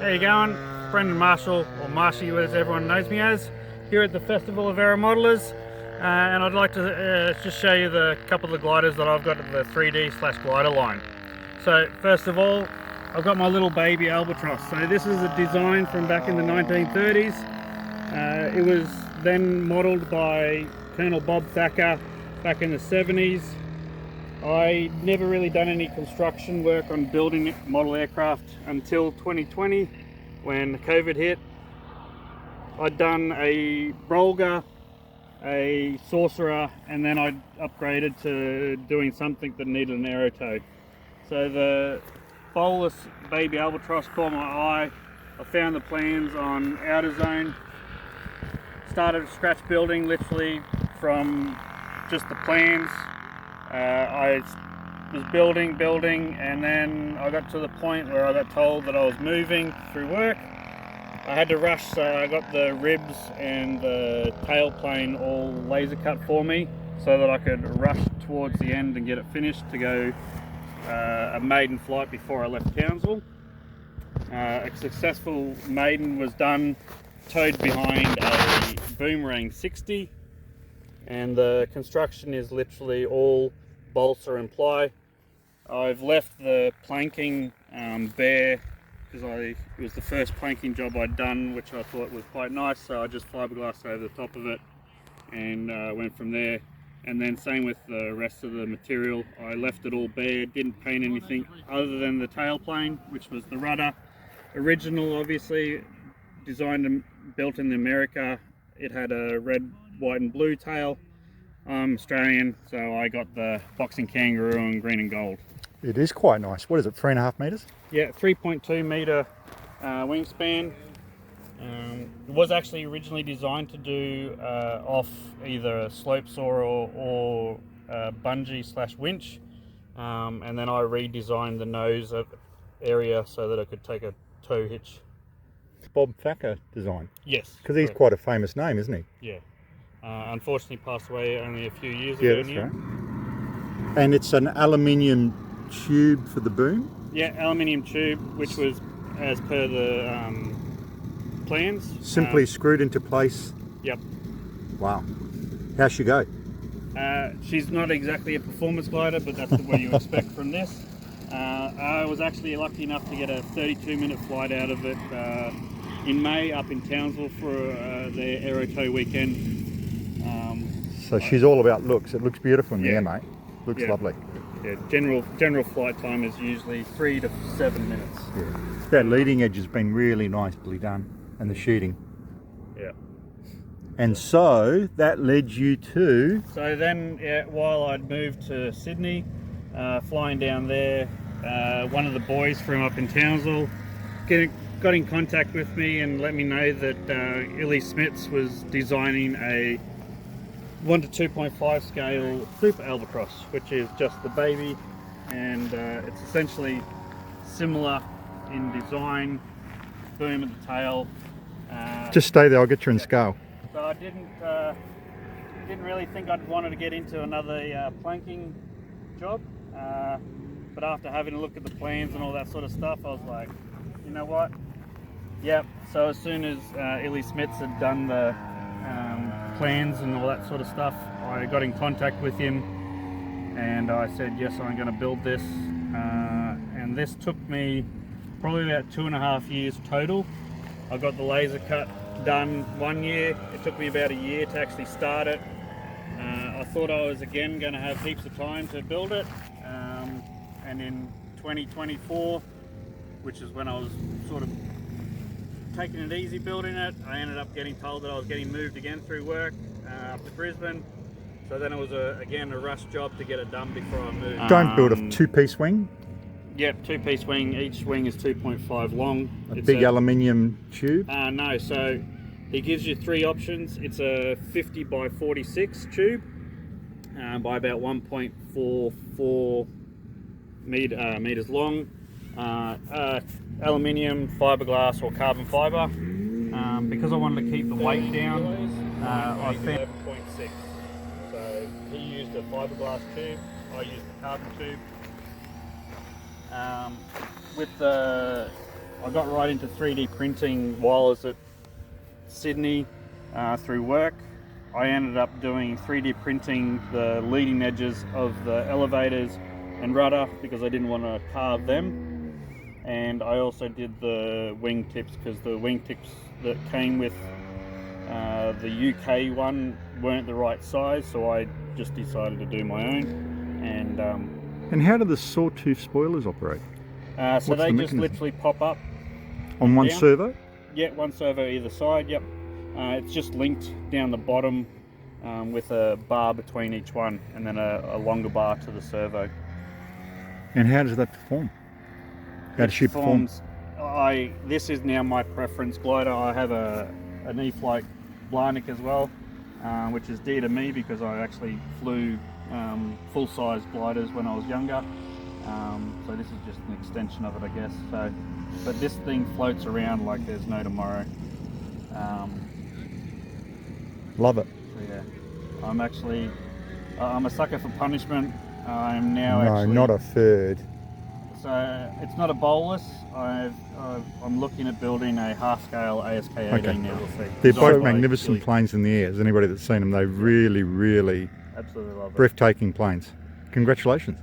How you going? Brendan Marshall, or Marshy as everyone knows me as, here at the Festival of Aeromodelers, and I'd like to just show you the couple of the gliders that I've got at the 3D/glider line. So first of all, I've got my little baby Albatross. So this is a design from back in the 1930s. It was then modelled by Colonel Bob Thacker back in the 70s. I never really done any construction work on building model aircraft until 2020 when COVID hit. I'd done a Brolga, a Sorcerer, and then I upgraded to doing something that needed an aero tow. So the Bowlus baby Albatross caught my eye. I found the plans on AutoZone, started scratch building literally from just the plans. I was building, and then I got to the point where I got told that I was moving through work. I had to rush, so I got the ribs and the tail plane all laser cut for me so that I could rush towards the end and get it finished to go a maiden flight before I left Townsville. A successful maiden was done, towed behind a Boomerang 60, and the construction is literally all balsa and ply. I've left the planking bare because it was the first planking job I'd done, which I thought was quite nice, so I just fiberglassed over the top of it and went from there. And then same with the rest of the material. I left it all bare, didn't paint anything other than the tail plane, which was the rudder. Original, obviously, designed and built in America. It had a red, white and blue tail. I'm Australian, so I got the boxing kangaroo in green and gold. It is quite nice. What is it, 3.5 metres? Yeah, 3.2 metre wingspan. It was actually originally designed to do off either a slope saw or bungee / winch, and then I redesigned the nose area so that I could take a tow hitch. Bob Thacker design? Yes. Because he's quite a famous name, isn't he? Yeah. Unfortunately passed away only a few years Yeah, ago that's now. right. And it's an aluminium tube for the boom? Yeah, aluminium tube, which was as per the plans. Simply screwed into place? Yep. Wow. How's she go? She's not exactly a performance glider, but that's what you expect from this. I was actually lucky enough to get a 32-minute flight out of it in May up in Townsville for their Aero Tow weekend. So she's all about looks. It looks beautiful in the air, mate. Looks lovely. Yeah, general flight time is usually 3 to 7 minutes. Yeah. That leading edge has been really nicely done, and the shooting. Yeah. And so that led you to... So then, while I'd moved to Sydney, flying down there, one of the boys from up in Townsville got in contact with me and let me know that Illy Smits was designing a 1 to 2.5 scale Super Albatross, which is just the baby, and it's essentially similar in design, boom at the tail. Just stay there, I'll get you in scale. So I didn't really think I'd wanted to get into another planking job, but after having a look at the plans and all that sort of stuff, I was like, you know what? Yep. So as soon as Illy Smits had done the plans and all that sort of stuff, I got in contact with him and I said, yes, I'm going to build this. And this took me probably about 2.5 years total. I got the laser cut done 1 year. It took me about a year to actually start it. I thought I was again going to have heaps of time to build it. And in 2024, which is when I was sort of taking it easy building it, I ended up getting told that I was getting moved again through work up to Brisbane. So then it was again a rush job to get it done before I moved. Don't build a two-piece wing? Yep, two-piece wing. Each wing is 2.5 long. It's big aluminium tube? No, so he gives you 3 options. It's a 50 by 46 tube by about 1.44 meters long. Aluminium, fiberglass or carbon fiber. Because I wanted to keep the weight down, I found 11.6. So he used a fiberglass tube, I used the carbon tube. With the I got right into 3D printing while I was at Sydney through work. I ended up doing 3D printing the leading edges of the elevators and rudder because I didn't want to carve them. And I also did the wing tips because the wing tips that came with the UK one weren't the right size, so I just decided to do my own. And how do the sawtooth spoilers operate? So they just literally pop up on one down. servo? Yeah, one servo either side, yep. It's just linked down the bottom with a bar between each one, and then a longer bar to the servo. And how does that perform? How does she perform? This is now my preference glider. I have an E-Flight Blarnick as well, which is dear to me because I actually flew full-size gliders when I was younger. So this is just an extension of it, I guess. So, but this thing floats around like there's no tomorrow. Love it. So yeah, I'm a sucker for punishment. I'm now No, actually... not a third. So it's not a Bowlus. I'm looking at building a half-scale ASK-18 Okay. now. We'll see. They're Designed both by magnificent Chile. planes in the air. As anybody that's seen them, they really, really Absolutely love it. breathtaking planes. Congratulations.